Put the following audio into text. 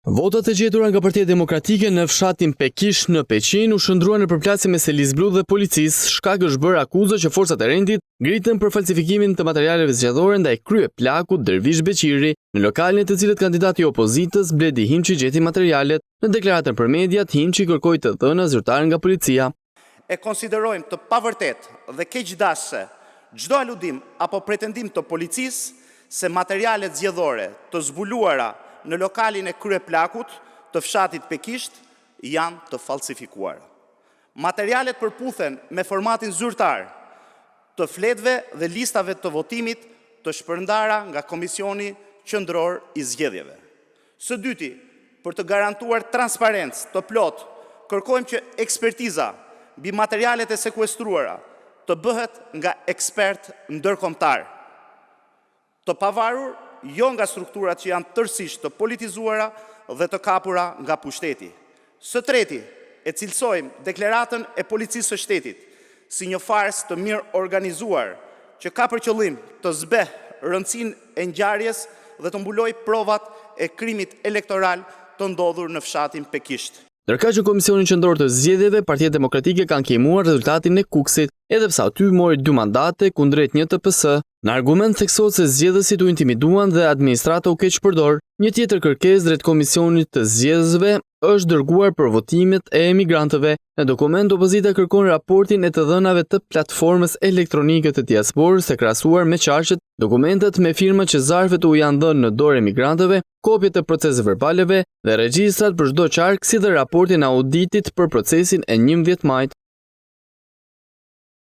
Votat e gjetura nga Partia Demokratike në fshatin Pekish në Peqin u shndruan në përplasje mes Elis Blu dhe policisë, shkak është bërë akuzë që forcat e rendit ngritën për falsifikimin të materialeve zgjedhore ndaj krye plakut Dervish Beqiri, në lokalin e të cilët kandidati i opozitës Bledi Himçi gjeti materialet. Në deklaratën për mediat, Himçi kërkoi të dhëna zyrtare nga policia. E konsiderojmë të pavërtet dhe keqdashse çdo aludim apo pretendim të policisë se materialet zgjedhore të zbuluara në lokalin e krye plakut të fshatit Pekish janë të falsifikuara. Materialet përputhen me formatin zyrtar të fletëve dhe listave të votimit të shpërndara nga Komisioni Qendror i Zgjedhjeve. Së dyti, për të garantuar transparencë të plot, kërkojmë që ekspertiza mbi materialet e sekuestruara të bëhet nga ekspert ndërkombëtar, të pavarur jo nga strukturat që janë tërësisht të politizuara dhe të kapura nga pushteti. Së treti, e cilësojmë deklaratën e policisë së shtetit si një farsë të mirë organizuar që ka për qëllim të zbehë rëndësinë e ngjarjes dhe të mbulojë provat e krimit elektoral të ndodhur në fshatin Pekish. Ndërkaq që Komisioni Qendror të Zgjedhjeve, Partia Demokratike kanë kejmuar rezultatin e Kuksit, edhe pse aty mori 2 mandate kundrejt 1 TPS. Në argument theksohet se zgjedhësit u intimiduan dhe administrata u keqpërdor. Një tjetër kërkesë drejt Komisionit të Zgjedhësve është dërguar për votimet e emigrantëve. Në dokument opozita kërkon raportin e të dhënave të platformës elektronike të diasporës e krahasuar me qarqet, dokumentet me firma që zarfet u janë dhënë në dorë emigrantëve, kopjet e proceseve verbaleve dhe regjistrat për çdo qark, si dhe raportin e auditit për procesin e 11 majit.